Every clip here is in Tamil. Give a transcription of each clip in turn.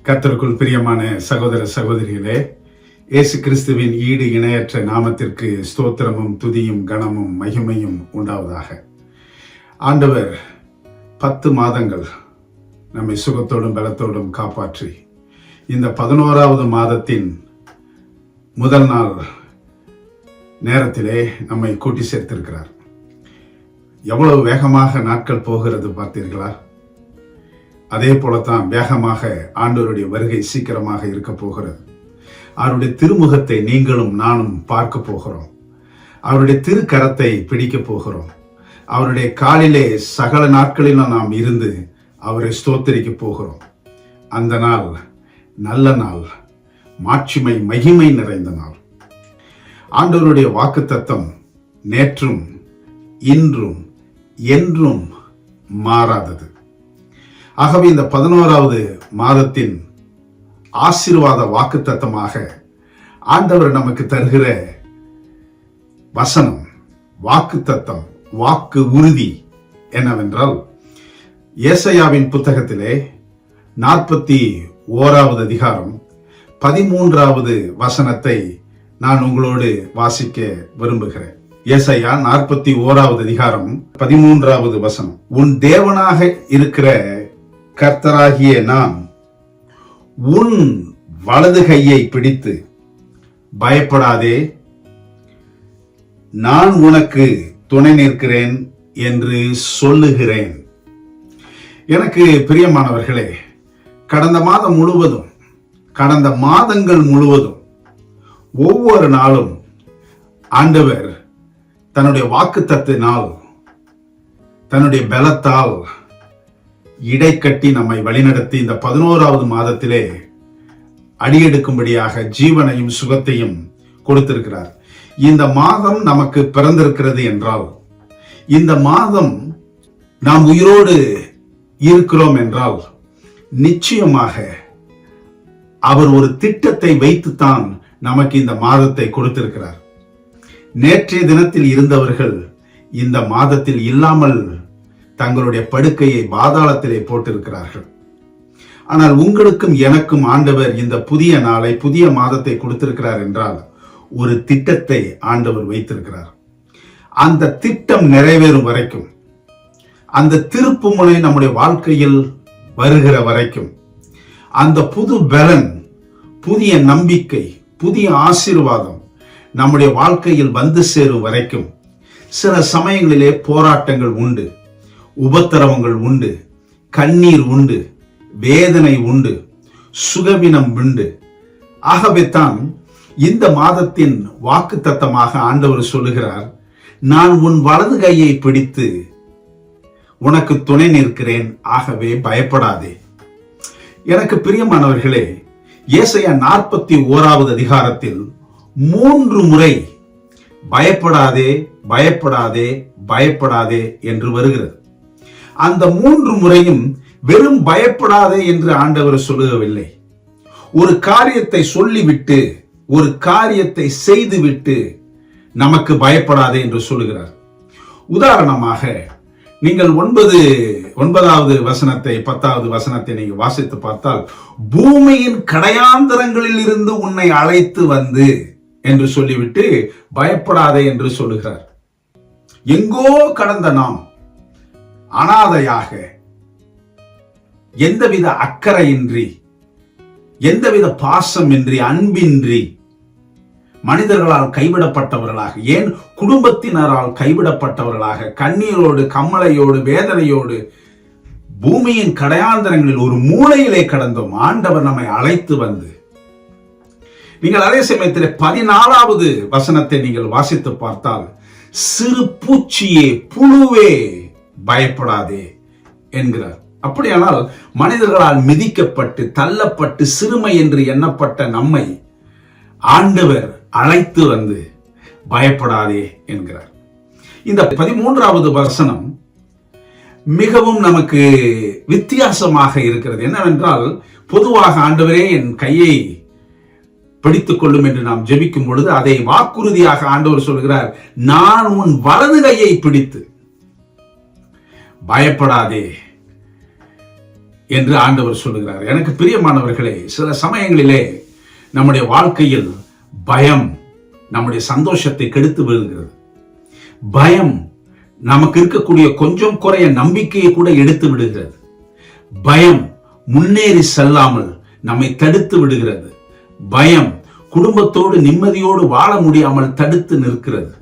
கர்த்தருக்குள் பிரியமான சகோதர சகோதரிகளே, இயேசு கிறிஸ்துவின் ஈடு இணையற்ற நாமத்திற்கு ஸ்தோத்திரமும் துதியும் கனமும் மகிமையும் உண்டாவதாக. ஆண்டவர் 10 மாதங்கள் நம்மை சுகத்தோடும் பலத்தோடும் காப்பாற்றி இந்த 11வது மாதத்தின் முதல் நாள் நேரத்திலே நம்மை கூட்டி சேர்த்திருக்கிறார். எவ்வளவு வேகமாக நாட்கள் போகிறது பார்த்தீர்களா? அதே போலத்தான் வேகமாக ஆண்டவருடைய வருகை சீக்கிரமாக இருக்க போகிறது. அவருடைய திருமுகத்தை நீங்களும் நானும் பார்க்க போகிறோம். அவருடைய திருக்கரத்தை பிடிக்க போகிறோம். அவருடைய காலிலே சகல நாட்களிலும் நாம் இருந்து அவரை ஸ்தோத்திரிக்க போகிறோம். அந்த நாள் நல்ல நாள், மாட்சிமை மகிமை நிறைந்த நாள். ஆண்டவருடைய வாக்குத்தத்தம் நேற்றும் இன்றும் என்றும் மாறாதது. ஆகவே இந்த 11வது மாதத்தின் ஆசீர்வாத வாக்குத்தத்தமாக ஆண்டவர் நமக்கு தருகிற வசனம், வாக்குத்தத்தம், வாக்கு உறுதி என்னவென்றால், ஏசாயாவின் புத்தகத்திலே 41வது அதிகாரம் 13வது வசனத்தை நான் உங்களோடு வாசிக்க விரும்புகிறேன். ஏசாயா 41வது அதிகாரம் 13வது வசனம். உன் தேவனாக இருக்கிற கர்த்தராகிய நான் உன் வலது கையை பிடித்து பயப்படாதே, நான் உனக்கு துணை நிற்கிறேன் என்று சொல்லுகிறேன். எனக்கு பிரியமானவர்களே, கடந்த மாதம் முழுவதும், கடந்த மாதங்கள் முழுவதும் ஒவ்வொரு நாளும் ஆண்டவர் தன்னுடைய வாக்குத்தத்தினால், தன்னுடைய பலத்தால் இடைக்கட்டி நம்மை வழிநடத்தி இந்த 11வது மாதத்திலே அடியெடுக்கும்படியாக ஜீவனையும் சுகத்தையும் கொடுத்திருக்கிறார். இந்த மாதம் நமக்கு பிறந்திருக்கிறது என்றால், இந்த மாதம் நாம் உயிரோடு இருக்கிறோம் என்றால், நிச்சயமாக அவர் ஒரு திட்டத்தை வைத்துத்தான் நமக்கு இந்த மாதத்தை கொடுத்திருக்கிறார். நேற்றைய தினத்தில் இருந்தவர்கள் இந்த மாதத்தில் இல்லாமல் தங்களுடைய படுக்கையை பாதாளத்திலே போட்டிருக்கிறார்கள். ஆனால் உங்களுக்கும் எனக்கும் ஆண்டவர் இந்த புதிய நாளை, புதிய மாதத்தை கொடுத்திருக்கிறார் என்றால் ஒரு திட்டத்தை ஆண்டவர் வைத்திருக்கிறார். அந்த திட்டம் நிறைவேறும் வரைக்கும், அந்த திருப்புமுனை நம்முடைய வாழ்க்கையில் வருகிற வரைக்கும், அந்த புது பலன், புதிய நம்பிக்கை, புதிய ஆசீர்வாதம் நம்முடைய வாழ்க்கையில் வந்து சேரும் வரைக்கும் சில சமயங்களிலே போராட்டங்கள் உண்டு, உபத்திரவங்கள் உண்டு, கண்ணீர் உண்டு, வேதனை உண்டு, சுகவீனம் உண்டு. ஆகவே தான் இந்த மாதத்தின் வாக்குத்தத்தமாக ஆண்டவர் சொல்லுகிறார், நான் உன் வலது கையை பிடித்து உனக்கு துணை நிற்கிறேன், ஆகவே பயப்படாதே. எனக்கு பிரியமானவர்களே, ஏசாயா 41வது அதிகாரத்தில் 3 முறை பயப்படாதே, பயப்படாதே, பயப்படாதே என்று வருகிறது. அந்த 3 முறையும் வெறும் பயப்படாதே என்று ஆண்டவர் சொல்லவில்லை. ஒரு காரியத்தை சொல்லிவிட்டு, ஒரு காரியத்தை செய்துவிட்டு நமக்கு பயப்படாதே என்று சொல்லுகிறார். உதாரணமாக நீங்கள் 9வது வசனத்தை, 10வது வசனத்தை நீங்கள் வாசித்து பார்த்தால், பூமியின் கடையாந்தரங்களில் இருந்து உன்னை அழைத்து வந்து என்று சொல்லிவிட்டு பயப்படாதே என்று சொல்லுகிறார். எங்கோ கடந்த நாம் அனாதையாக, எந்தவித அக்கறையின்றி, எந்தவித பாசமின்றி, அன்பின்றி, மனிதர்களால் கைவிடப்பட்டவர்களாக, ஏன் குடும்பத்தினரால் கைவிடப்பட்டவர்களாக, கண்ணீரோடு, கம்மலையோடு, வேதனையோடு பூமியின் கடையாந்தரங்களில் ஒரு மூலையிலே கடந்தோம். ஆண்டவர் நம்மை அழைத்து வந்து, நீங்கள் அதே சமயத்தில் 14வது வசனத்தை நீங்கள் வாசித்து பார்த்தால், சிறு பூச்சியே, புழுவே, பயப்படாதே என்கிறார். அப்படியானால் மனிதர்களால் மிதிக்கப்பட்டு, தள்ளப்பட்டு, சிறுமை என்று எண்ணப்பட்ட நம்மை ஆண்டவர் அழைத்து வந்து பயப்படாதே என்கிறார். இந்த 13வது வசனம் மிகவும் நமக்கு வித்தியாசமாக இருக்கிறது. என்னவென்றால், பொதுவாக ஆண்டவரே என் கையை பிடித்துக் கொள்ளும் என்று நாம் ஜெபிக்கும் பொழுது அதை வாக்குறுதியாக ஆண்டவர் சொல்கிறார், நான் உன் வலது கையை பிடித்து பயப்படாதே, என்று ஆண்டவர் சொல்லுகிறார். எனக்கு பிரியமானவர்களே, சில சமயங்களிலே நம்முடைய வாழ்க்கையில் பயம் நம்முடைய சந்தோஷத்தை கெடுத்து விடுகிறது. பயம் நமக்கு இருக்கக்கூடிய கொஞ்சம் குறைய நம்பிக்கையை கூட எடுத்து விடுகிறது. பயம் முன்னேறி செல்லாமல் நம்மை தடுத்து விடுகிறது. பயம் குடும்பத்தோடு நிம்மதியோடு வாழ முடியாமல் தடுத்து நிற்கிறது.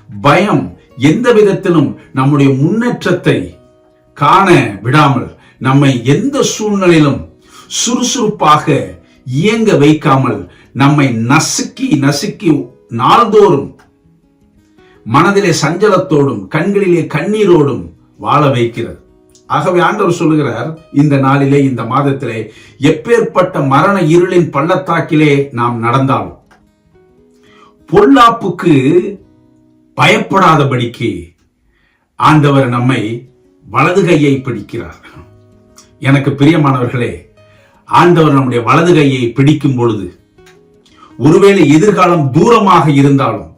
பயம் எந்த விதத்திலும் நம்முடைய முன்னேற்றத்தை காண விடாமல் நம்மை எந்த சூழ்நிலையிலும் சுறுசுறுப்பாக இயங்க வைக்காமல் நம்மை நசுக்கி நசுக்கி நாள்தோறும் மனதிலே சஞ்சலத்தோடும் கண்களிலே கண்ணீரோடும் வாழ வைக்கிறது. ஆகவே ஆண்டவர் சொல்லுகிறார், இந்த நாளிலே இந்த மாதத்திலே எப்பேற்பட்ட மரண இருளின் பள்ளத்தாக்கிலே நாம் நடந்தாலும் பொல்லாப்புக்கு பயப்படாதபடிக்கு ஆண்டவர் நம்மை வலது கையை பிடிக்கிறார். எனக்கு பிரியமானவர்களே, ஆண்டவர் நம்முடைய வலது கையை பிடிக்கும் பொழுது ஒருவேளை எதிர்காலம் தூரமாக இருந்தாலும்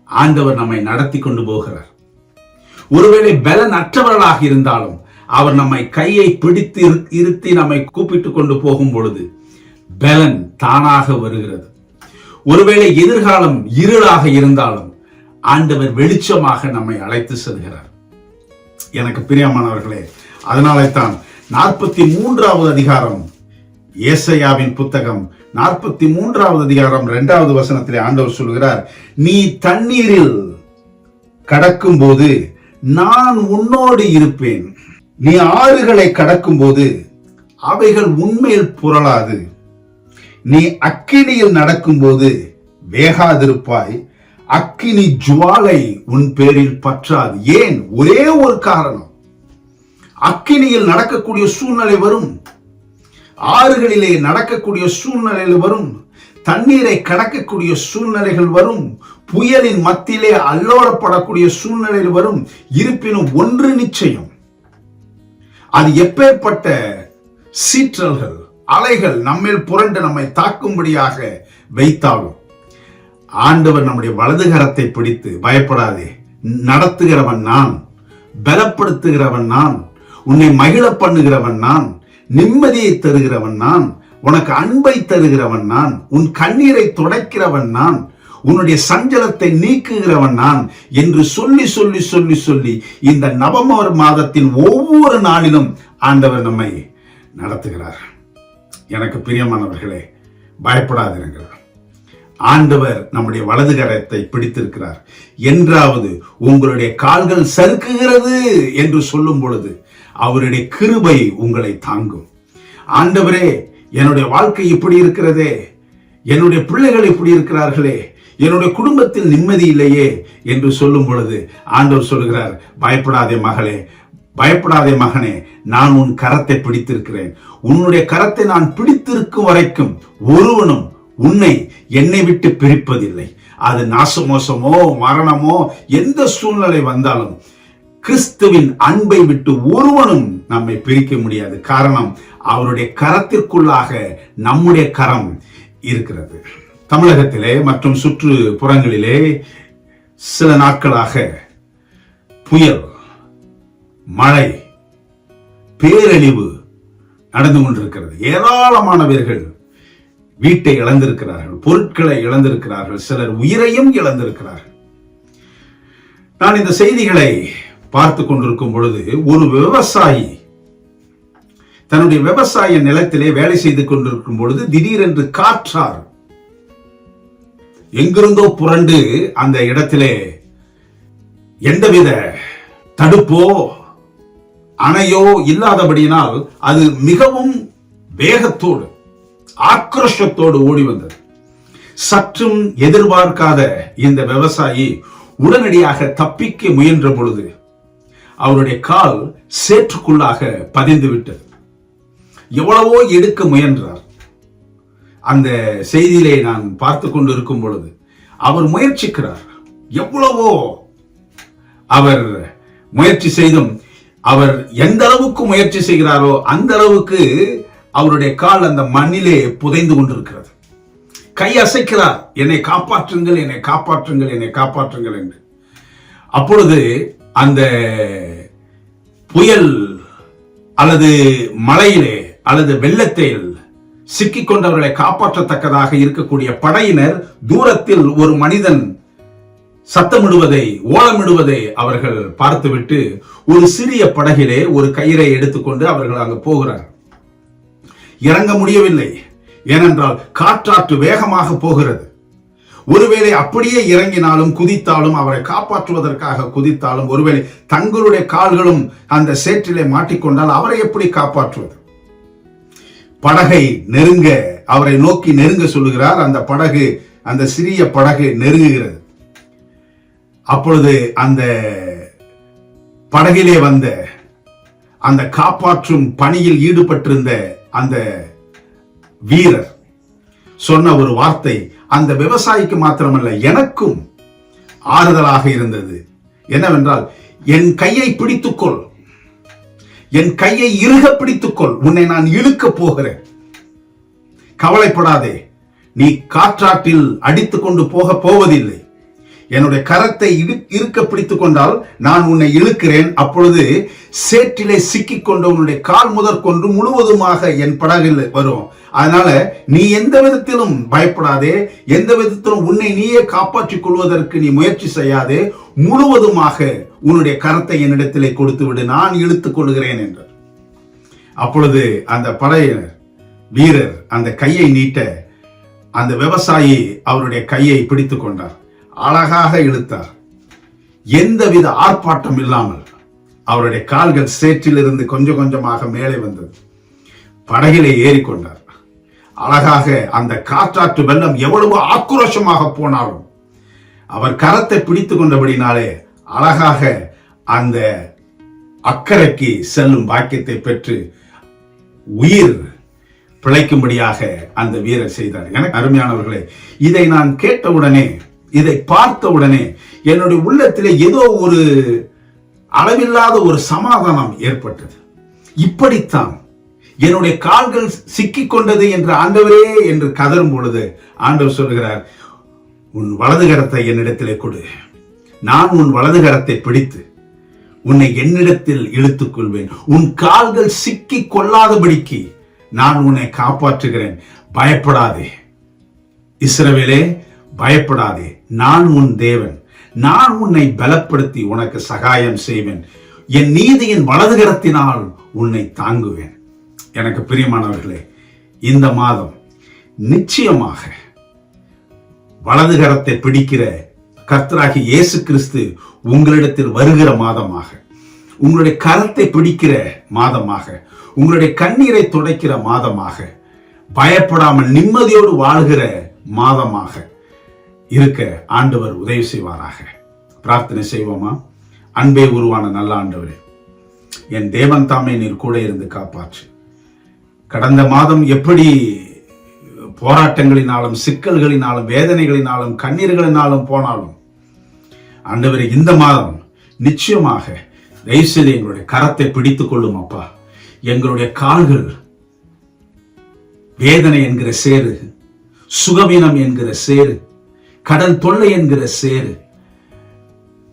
ஆண்டவர் நம்மை நடத்தி கொண்டு போகிறார். ஒருவேளை பலன் அற்றவர்களாக இருந்தாலும் அவர் நம்மை கையை பிடித்து இருத்தி நம்மை கூப்பிட்டு கொண்டு போகும் பொழுது பலன் தானாக வருகிறது. ஒருவேளை எதிர்காலம் இருளாக இருந்தாலும் ஆண்டவர் வெளிச்சமாக நம்மை அழைத்து செல்கிறார். எனக்கு பிரியமானவர்களே, அதனாலே தான் 43வது அதிகாரம் ஏசாயாவின் புத்தகம் 43வது அதிகாரம் 2வது வசனத்திலே ஆண்டவர் சொல்கிறார், நீ தண்ணீரில் கடக்கும் போது நான் உன்னோடு இருப்பேன். நீ ஆறுகளை கடக்கும் போது அவைகள் உன்மேல் புரளாது. நீ அக்கினியில் நடக்கும் போது வேகாதிருப்பாய். அக்கினி ஜுவாலை உன் பேரில் பற்றாது. ஏன்? ஒரே ஒரு காரணம். அக்கினியில் நடக்கக்கூடிய சூழ்நிலை வரும், ஆறுகளிலே நடக்கக்கூடிய சூழ்நிலைகள் வரும், தண்ணீரை கடக்கக்கூடிய சூழ்நிலைகள் வரும், புயலின் மத்தியிலே அல்லோடப்படக்கூடிய சூழ்நிலைகள் வரும். இருப்பினும் ஒன்று நிச்சயம், அது எப்பேற்பட்ட சீற்றல்கள் அலைகள் நம்மேல் புரண்டு நம்மை தாக்கும்படியாக வைத்தாலும் ஆண்டவர் நம்முடைய வலது கரத்தை பிடித்து, பயப்படாதே, நடத்துகிறவன் நான், பலப்படுத்துகிறவன் நான், உன்னை மகிழ பண்ணுகிறவன் நான், நிம்மதியை தருகிறவன் நான், உனக்கு அன்பை தருகிறவன் நான், உன் கண்ணீரை துடைக்கிறவன் நான், உன்னுடைய சஞ்சலத்தை நீக்குகிறவன் நான் என்று சொல்லி சொல்லி சொல்லி சொல்லி இந்த நவம்பர் மாதத்தின் ஒவ்வொரு நாளிலும் ஆண்டவர் நம்மை நடத்துகிறார். எனக்கு பிரியமானவர்களே, பயப்படாதிருங்கள். ஆண்டவர் நம்முடைய வலது கரத்தை பிடித்திருக்கிறார். என்றாவது உங்களுடைய கால்கள் சறுக்குகிறது என்று சொல்லும் பொழுது அவருடைய கிருபை உங்களை தாங்கும். ஆண்டவரே, என்னுடைய வாழ்க்கை இப்படி இருக்கிறதே, என்னுடைய பிள்ளைகள் இப்படி இருக்கிறார்களே, என்னுடைய குடும்பத்தில் நிம்மதி இல்லையே என்று சொல்லும் பொழுது ஆண்டவர் சொல்கிறார், பயப்படாதே மகளே, பயப்படாதே மகனே, நான் உன் கரத்தை பிடித்திருக்கிறேன். உன்னுடைய கரத்தை நான் பிடித்திருக்கும் வரைக்கும் ஒருவனும் உன்னை என்னை விட்டு பிரிப்பதில்லை. அது நாசமோசமோ மரணமோ எந்த சூழ்நிலை வந்தாலும் கிறிஸ்துவின் அன்பை விட்டு ஒருவனும் நம்மை பிரிக்க முடியாது. காரணம், அவருடைய கரத்திற்குள்ளாக நம்முடைய கரம் இருக்கிறது. தமிழகத்திலே மற்றும் சுற்றுப்புறங்களிலே சில நாட்களாக புயல், மழை, பேரழிவு நடந்து கொண்டிருக்கிறது. ஏராளமானவர்கள் வீட்டை இழந்திருக்கிறார்கள், பொருட்களை இழந்திருக்கிறார்கள், சிலர் உயிரையும் இழந்திருக்கிறார்கள். நான் இந்த செய்திகளை பார்த்து கொண்டிருக்கும் பொழுது ஒரு விவசாயி தன்னுடைய விவசாய நிலத்திலே வேலை செய்து கொண்டிருக்கும் பொழுது திடீரென்று காற்றார் எங்கிருந்தோ புரண்டு அந்த இடத்திலே எந்தவித தடுப்போ அணையோ இல்லாதபடியினால் அது மிகவும் வேகத்தோடு ஆக்ரோஷத்தோடு ஓடி வந்தது. சற்றும் எதிர்பார்க்காத இந்த விவசாயி உடனடியாக தப்பிக்க முயன்ற பொழுது அவருடைய கால் சேற்றுக்குள்ளாக பதிந்து விட்டது. எவ்வளவோ எடுக்க முயன்றார். அந்த செய்தியிலே நான் பார்த்து கொண்டு இருக்கும் பொழுது அவர் முயற்சிக்கிறார். எவ்வளவோ அவர் முயற்சி செய்தும் அவர் எந்த அளவுக்கு முயற்சி செய்கிறாரோ அந்த அளவுக்கு அவருடைய கால் அந்த மண்ணிலே புதைந்து கொண்டிருக்கிறது. கை அசைக்கிறார், என்னை காப்பாற்றுங்கள், என்னை காப்பாற்றுங்கள், என்னை காப்பாற்றுங்கள் என்று. அப்பொழுது அந்த புயல் அல்லது மழையிலே அல்லது வெள்ளத்தில் சிக்கிக் கொண்டவர்களை காப்பாற்றத்தக்கதாக இருக்கக்கூடிய படையினர் தூரத்தில் ஒரு மனிதன் சத்தமிடுவதை, ஓலமிடுவதை அவர்கள் பார்த்துவிட்டு ஒரு சிறிய படகிலே ஒரு கயிறை எடுத்துக்கொண்டு அவர்கள் அங்கு போகிறார். இறங்க முடியவில்லை. ஏனென்றால் காற்றாற்று வேகமாக போகிறது. ஒருவேளை அப்படியே இறங்கினாலும் குதித்தாலும், அவரை காப்பாற்றுவதற்காக குதித்தாலும், ஒருவேளை தங்களுடைய கால்களும் அந்த சேற்றிலே மாட்டிக்கொண்டால் அவரை எப்படி காப்பாற்றுவது? படகை நெருங்க, அவரை நோக்கி நெருங்க சொல்லுகிறார். அந்த படகு, அந்த சிறிய படகு நெருங்குகிறது. அப்பொழுது அந்த படகிலே வந்த அந்த காப்பாற்றும் பணியில் ஈடுபட்டிருந்த அந்த வீரர் சொன்ன ஒரு வார்த்தை அந்த விவசாயிக்கு மாத்திரமல்ல, எனக்கும் ஆறுதலாக இருந்தது. என்னவென்றால், என் கையை பிடித்துக்கொள், என் கையை இறுக பிடித்துக்கொள், உன்னை நான் இழுக்க போகிறேன், கவலைப்படாதே, நீ காற்றாற்றில் அடித்துக் கொண்டு போவதில்லை, என்னுடைய கரத்தை இருக்க பிடித்துக் கொண்டால் நான் உன்னை இழுக்கிறேன். அப்பொழுது சேற்றிலே சிக்கிக் கொண்டு உன்னுடைய கால் முதற்கொண்டு முழுவதுமாக என் படகில் வரும். அதனால நீ எந்த விதத்திலும் பயப்படாதே, எந்த விதத்திலும் உன்னை நீயே காப்பாற்றிக் கொள்வதற்கு நீ முயற்சி செய்யாதே, முழுவதுமாக உன்னுடைய கரத்தை என்னிடத்திலே கொடுத்து விடு, நான் இழுத்துக் கொள்கிறேன் என்றார். அப்பொழுது அந்த படையினர் வீரர் அந்த கையை நீட்ட அந்த விவசாயி அவருடைய கையை பிடித்துக் கொண்டார், அழகாக இழுத்தார். எந்தவித ஆர்ப்பாட்டம் இல்லாமல் அவருடைய கால்கள் சேற்றிலிருந்து கொஞ்சம் கொஞ்சமாக மேலே வந்தது. படகிலே ஏறிக்கொண்டார். அழகாக அந்த காற்றாற்று வெள்ளம் எவ்வளவு ஆக்ரோஷமாக போனாலும் அவர் கரத்தை பிடித்துக் கொண்டபடினாலே அழகாக அந்த அக்கறைக்கு செல்லும் பாக்கியத்தை பெற்று உயிர் பிழைக்கும்படியாக அந்த வீரர் செய்தார். எனக்கு அருமையானவர்களே, இதை நான் கேட்டவுடனே, இதை பார்த்த உடனே என்னுடைய உள்ளத்திலே ஏதோ ஒரு அளவில்லாத ஒரு சமாதானம் ஏற்பட்டது. இப்படித்தான் என்னுடைய கால்கள் சிக்கிக் கொண்டது என்று ஆண்டவரே என்று கதறும் பொழுது ஆண்டவர் சொல்கிறார், உன் வலது கரத்தை என்னிடத்திலே கொடு, நான் உன் வலது கரத்தை பிடித்து உன்னை என்னிடத்தில் இழுத்துக் கொள்வேன், உன் கால்கள் சிக்கிக் கொள்ளாதபடிக்கு நான் உன்னை காப்பாற்றுகிறேன், பயப்படாதே இஸ்ரவேலே, பயப்படாதே, நான் உன் தேவன், நான் உன்னை பலப்படுத்தி உனக்கு சகாயம் செய்வேன், என் நீதியின் வலதுகரத்தினால் உன்னை தாங்குவேன். எனக்கு பிரியமானவர்களே, இந்த மாதம் நிச்சயமாக வலதுகரத்தை பிடிக்கிற கர்த்தராகிய இயேசு கிறிஸ்து உங்களிடத்தில் வருகிற மாதமாக, உங்களுடைய கரத்தை பிடிக்கிற மாதமாக, உங்களுடைய கண்ணீரை துடைக்கிற மாதமாக, பயப்படாமல் நிம்மதியோடு வாழ்கிற மாதமாக இருக்க ஆண்டவர் உதவி செய்வாராக. பிரார்த்தனை செய்வோமா? அன்பே உருவான நல்ல ஆண்டவரே, என் தேவன் தாமே நீர் கூட இருந்து காப்பாற்று. கடந்த மாதம் எப்படி போராட்டங்களினாலும், சிக்கல்களினாலும், வேதனைகளினாலும், கண்ணீர்களினாலும் போனாலும் ஆண்டவரே, இந்த மாதம் நிச்சயமாக தயவுசெய்து எங்களுடைய கரத்தை பிடித்துக் கொள்ளும் அப்பா. எங்களுடைய கால்கள் வேதனை என்கிற சேரு, சுகவீனம் என்கிற சேரு, கடன் தொல்லை என்கிற சேரு,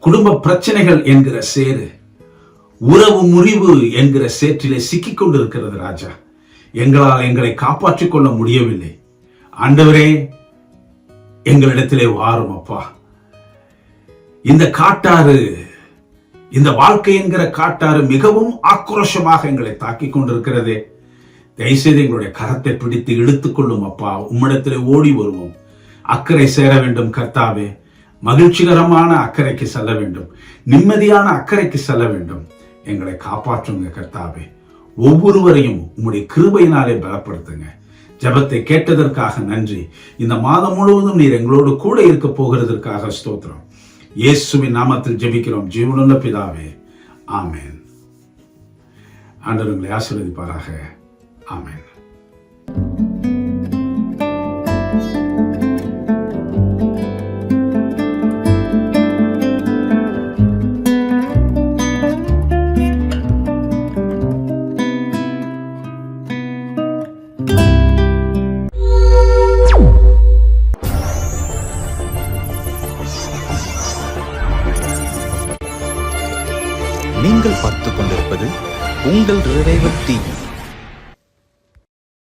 குடும்ப பிரச்சனைகள் என்கிற சேரு, உறவு முறிவு என்கிற சேற்றிலே சிக்கிக் கொண்டிருக்கிறது ராஜா. எங்களால் எங்களை காப்பாற்றிக் கொள்ள முடியவில்லை. ஆண்டவரே, எங்களிடத்திலே வாரும் அப்பா. இந்த காட்டாறு, இந்த வாழ்க்கை என்கிற காட்டாறு மிகவும் ஆக்ரோஷமாக எங்களை தாக்கிக் கொண்டிருக்கிறதே. தயவுசெய்து எங்களுடைய கரத்தை பிடித்து இழுத்துக் கொள்ளும் அப்பா. உம்மிடத்திலே ஓடி வருவோம். அக்கறை சேர வேண்டும் கர்த்தாவே. மகிழ்ச்சிகரமான அக்கறைக்கு செல்ல வேண்டும், நிம்மதியான அக்கறைக்கு செல்ல வேண்டும். எங்களை காப்பாற்றுங்க கர்த்தாவே. ஒவ்வொருவரையும் உம்முடைய கிருபையினாலே பலப்படுத்துங்க. ஜெபத்தை கேட்டதற்காக நன்றி. இந்த மாதம் முழுவதும் நீர் எங்களோடு கூட இருக்க போகிறதற்காக ஸ்தோத்திரம். இயேசுவின் நாமத்தில் ஜெபிக்கிறோம் ஜீவனுள்ள பிதாவே, ஆமென். ஆண்டவர் உங்களை ஆசீர்வதிப்பாராக. ஆமென். நீங்கள் பார்த்துக் கொண்டிருப்பது உங்கள் ரிவைவல் டிவி.